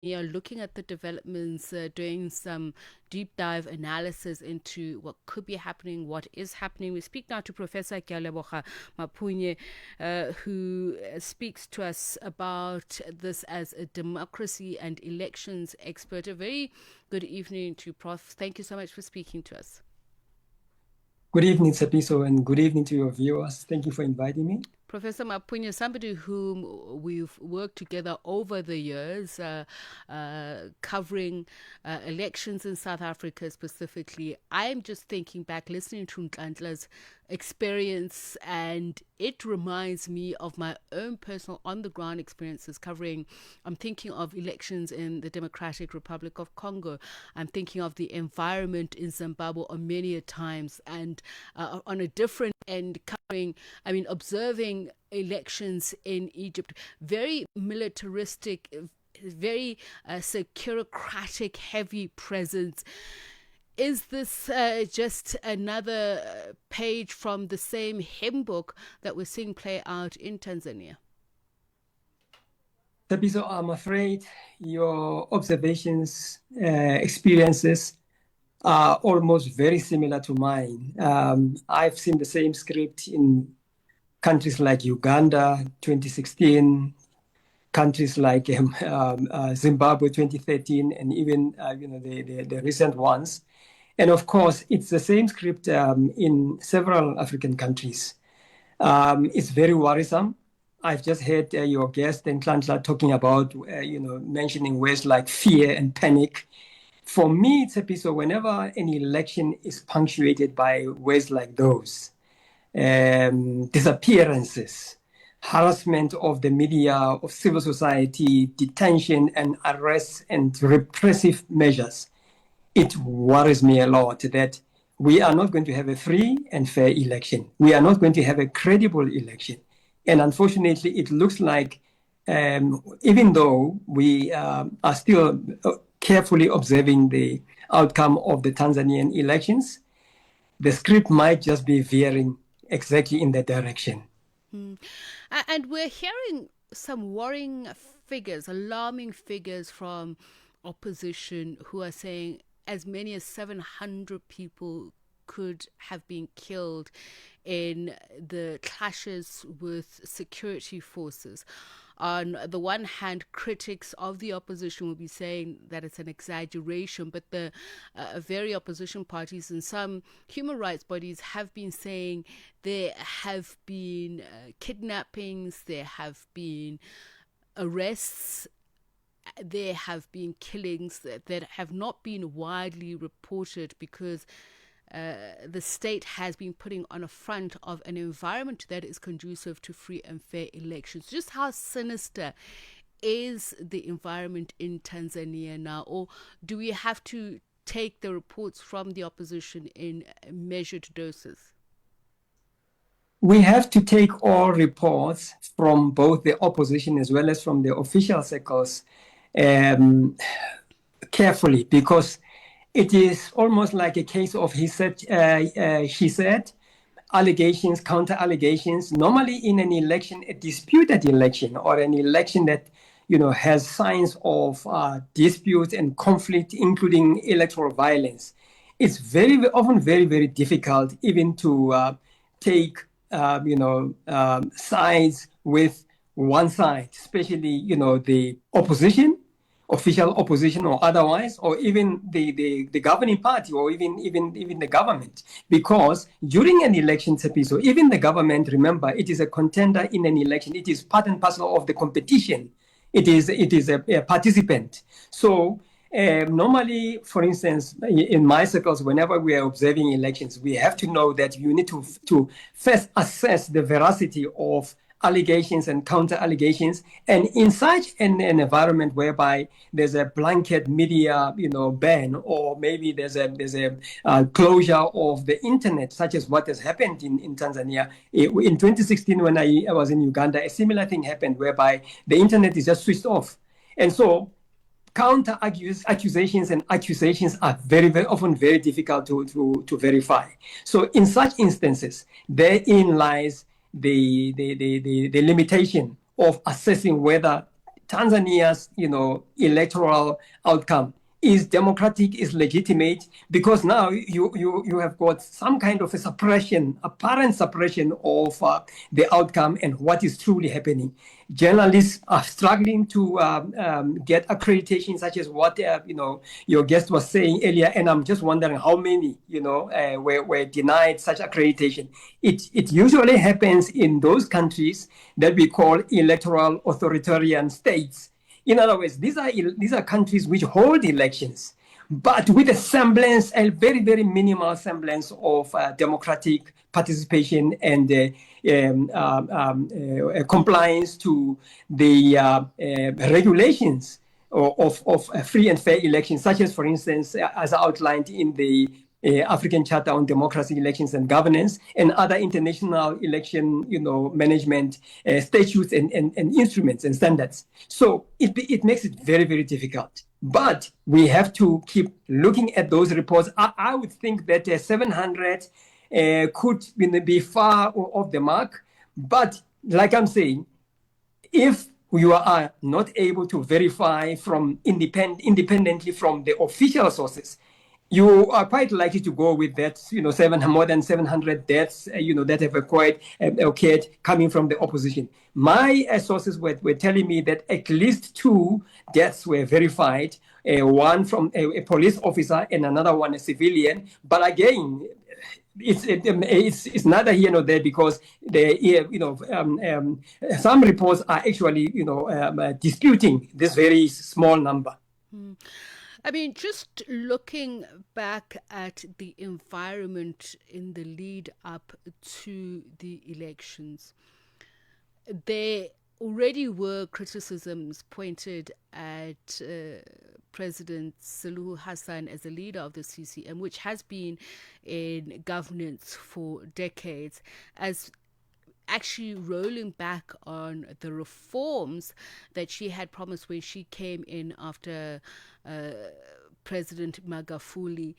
You're looking at the developments, doing some deep dive analysis into what could be happening, what is happening. We speak now to Professor Kealeboga Maphunye, who speaks to us about this as a democracy and elections expert. A very good evening to Prof. Thank you so much for speaking to us. Good evening, Sapiso, and good evening to your viewers. Thank you for inviting me. Professor Maphunye, somebody whom we've worked together over the years, covering elections in South Africa specifically. I'm just thinking back, listening to Nhlanhla's experience, and it reminds me of my own personal on-the-ground experiences covering, I'm thinking of elections in the Democratic Republic of Congo. I'm thinking of the environment in Zimbabwe on many a times, and on a different end, observing elections in Egypt, very militaristic, very securocratic, heavy presence. Is this just another page from the same hymn book that we're seeing play out in Tanzania? Sapiso, I'm afraid your observations, experiences are almost very similar to mine. I've seen the same script in countries like Uganda, 2016, countries like Zimbabwe, 2013, and even the recent ones. And of course, it's the same script in several African countries. It's very worrisome. I've just heard your guest Nhlanhla talking about, mentioning words like fear and panic. For me, it's a piece of whenever an election is punctuated by words like those, disappearances, harassment of the media, of civil society, detention and arrests and repressive measures, it worries me a lot that we are not going to have a free and fair election. We are not going to have a credible election. And unfortunately, it looks like even though we are still carefully observing the outcome of the Tanzanian elections, the script might just be veering exactly in that direction. And we're hearing some worrying figures, alarming figures from opposition who are saying as many as 700 people could have been killed in the clashes with security forces. On the one hand, critics of the opposition will be saying that it's an exaggeration, but the very opposition parties and some human rights bodies have been saying there have been kidnappings, there have been arrests, there have been killings that have not been widely reported because the state has been putting on a front of an environment that is conducive to free and fair elections. Just how sinister is the environment in Tanzania now? Or do we have to take the reports from the opposition in measured doses? We have to take all reports from both the opposition as well as from the official circles carefully, because it is almost like a case of he said, she said, allegations, counter allegations. Normally in an election, a disputed election or an election that has signs of dispute and conflict, including electoral violence, it's very often very, very difficult even to take sides with one side, especially the opposition, official opposition or otherwise, or even the governing party, or even the government. Because during an election, so even the government, remember, it is a contender in an election. It is part and parcel of the competition. It is a participant. So normally, for instance, in my circles, whenever we are observing elections, we have to know that you need to first assess the veracity of allegations and counter allegations. And in such an environment whereby there's a blanket media ban, or maybe there's a closure of the internet, such as what has happened in Tanzania. In 2016, when I was in Uganda, a similar thing happened whereby the internet is just switched off. And so counter accusations and accusations are very, very often very difficult to verify. So in such instances, therein lies the limitation of assessing whether Tanzania's, electoral outcome is democratic, is legitimate, because now you have got some kind of a suppression, apparent suppression of the outcome and what is truly happening. Journalists are struggling to get accreditation, such as what your guest was saying earlier, and I'm just wondering how many were denied such accreditation. It usually happens in those countries that we call electoral authoritarian states. In other words, these are countries which hold elections, but with a semblance, a very, very minimal semblance of democratic participation and compliance to the regulations of free and fair elections, such as, for instance, as outlined in the African Charter on Democracy, Elections and Governance, and other international election, management statutes and instruments and standards. So it makes it very, very difficult. But we have to keep looking at those reports. I would think that 700 could be far off the mark. But like I'm saying, if you are not able to verify from independently from the official sources, you are quite likely to go with that, more than 700 deaths, that have occurred coming from the opposition. My sources were telling me that at least 2 deaths were verified, one from a police officer and another one a civilian. But again, it's neither here nor there, because some reports are actually disputing this very small number. I mean, just looking back at the environment in the lead up to the elections, there already were criticisms pointed at President Suluhu Hassan as a leader of the CCM, which has been in governance for decades, as actually rolling back on the reforms that she had promised when she came in after President Magufuli,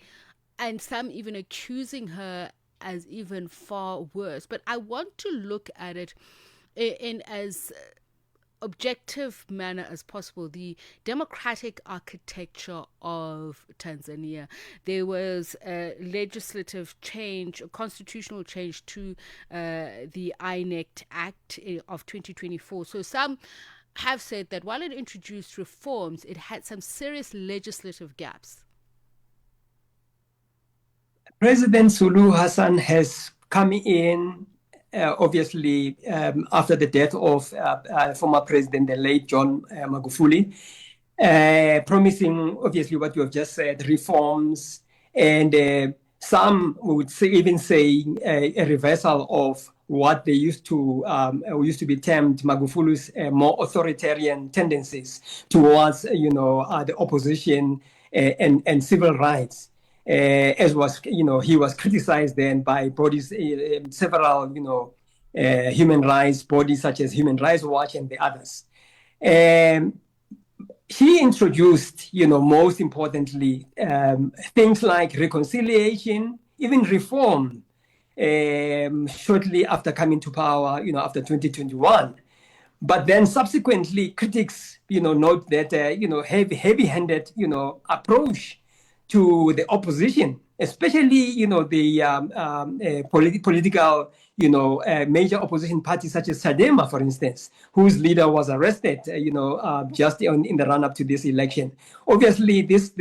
and some even accusing her as even far worse. But I want to look at it in as objective manner as possible, the democratic architecture of Tanzania. There was a legislative change, a constitutional change to the INEC Act of 2024. So some have said that while it introduced reforms, it had some serious legislative gaps. President Suluhu Hassan has come in obviously, after the death of former president, the late John Magufuli, promising, obviously, what you have just said, reforms, and some would even say a reversal of what they used to be termed Magufuli's more authoritarian tendencies towards, the opposition and civil rights. As was, he was criticized then by bodies, several, human rights bodies such as Human Rights Watch and the others. He introduced, most importantly, things like reconciliation, even reform, shortly after coming to power, after 2021. But then subsequently, critics, note that, heavy-handed, approach to the opposition, especially, the political, major opposition parties such as Chadema, for instance, whose leader was arrested, just in the run-up to this election. Obviously, this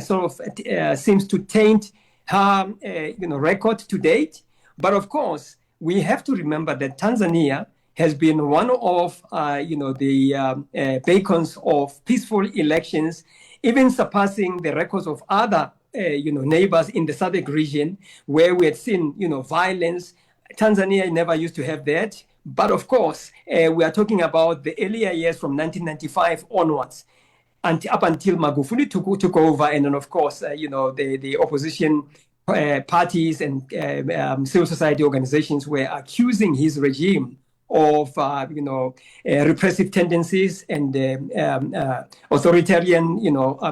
sort of seems to taint her, record to date. But of course, we have to remember that Tanzania has been one of, the beacons of peaceful elections, even surpassing the records of other, neighbors in the SADC region, where we had seen, violence. Tanzania never used to have that. But of course, we are talking about the earlier years from 1995 onwards, and up until Magufuli took over. And then, of course, the opposition parties and civil society organizations were accusing his regime of repressive tendencies and authoritarian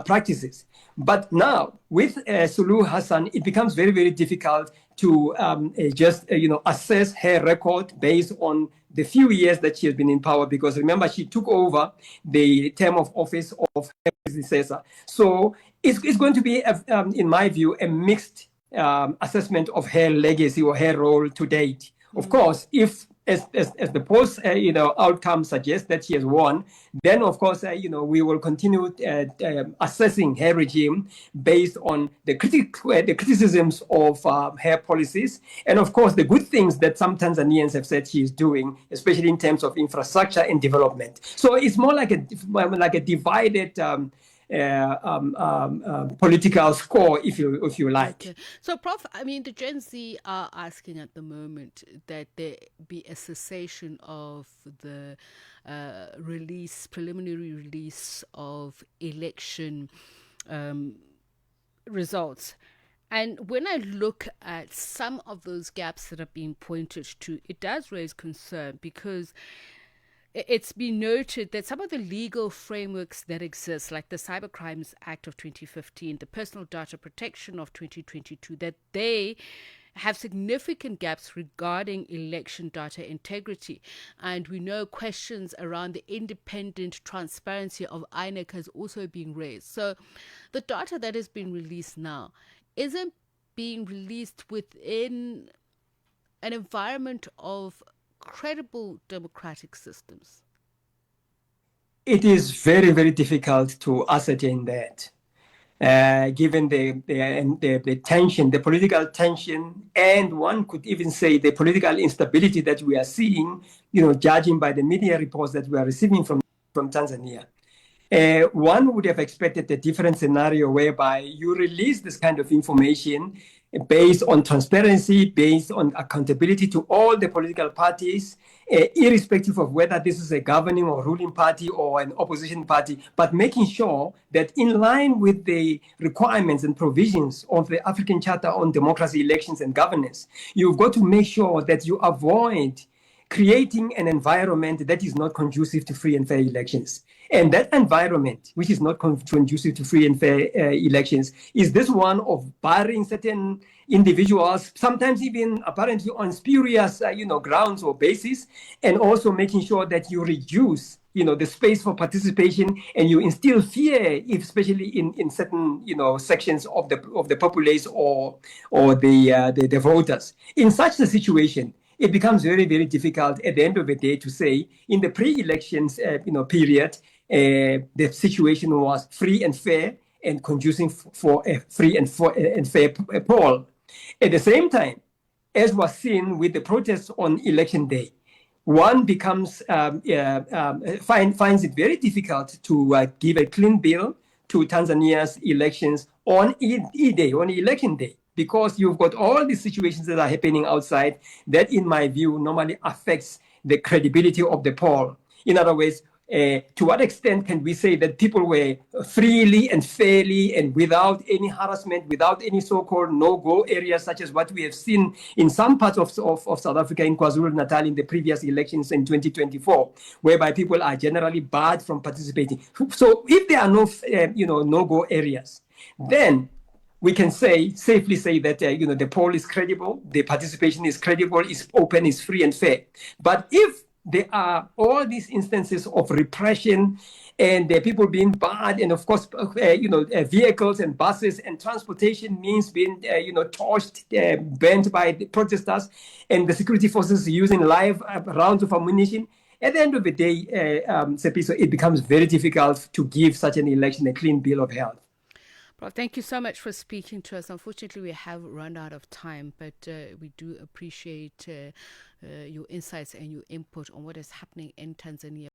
practices. But now with Suluhu Hassan, it becomes very, very difficult to just assess her record based on the few years that she has been in power, because remember, she took over the term of office of her predecessor. So it's going to be, in my view, a mixed assessment of her legacy or her role to date. Of course, if as the post outcome suggests that she has won, then of course we will continue assessing her regime based on the criticisms of her policies, and of course the good things that some Tanzanians have said she is doing, especially in terms of infrastructure and development. So it's more like a divided political score, if you like. Okay. So, Prof, I mean, the Gen Z are asking at the moment that there be a cessation of the preliminary release of election results. And when I look at some of those gaps that are being pointed to, it does raise concern, because it's been noted that some of the legal frameworks that exist, like the Cybercrimes Act of 2015, the Personal Data Protection of 2022, that they have significant gaps regarding election data integrity. And we know questions around the independent transparency of INEC has also been raised. So the data that has been released now isn't being released within an environment of credible democratic systems. It is very, very difficult to ascertain that, given the tension, the political tension, and one could even say the political instability that we are seeing, judging by the media reports that we are receiving from Tanzania. One would have expected a different scenario whereby you release this kind of information based on transparency, based on accountability to all the political parties, irrespective of whether this is a governing or ruling party or an opposition party, but making sure that in line with the requirements and provisions of the African Charter on Democracy, Elections and Governance, you've got to make sure that you avoid creating an environment that is not conducive to free and fair elections. And that environment, which is not conducive to free and fair elections, is this one of barring certain individuals, sometimes even apparently on spurious, grounds or basis, and also making sure that you reduce, the space for participation, and you instill fear, especially in certain, sections of the populace or the voters. In such a situation, it becomes very, very difficult at the end of the day to say in the pre-elections period, the situation was free and fair and conducive for a free and fair poll. At the same time, as was seen with the protests on election day, one becomes finds it very difficult to give a clean bill to Tanzania's elections on E-Day, on election day, because you've got all these situations that are happening outside that, in my view, normally affects the credibility of the poll. In other words, to what extent can we say that people were freely and fairly and without any harassment, without any so-called no-go areas, such as what we have seen in some parts of South Africa, in KwaZulu-Natal in the previous elections in 2024, whereby people are generally barred from participating. So if there are no no-go areas, then we can safely say that the poll is credible, the participation is credible, is open, is free and fair. But if there are all these instances of repression and people being barred, and of course, vehicles and buses and transportation means being, torched, burnt by the protesters, and the security forces using live rounds of ammunition. At the end of the day, Sepiso, it becomes very difficult to give such an election a clean bill of health. Prof, thank you so much for speaking to us. Unfortunately, we have run out of time, but we do appreciate your insights and your input on what is happening in Tanzania.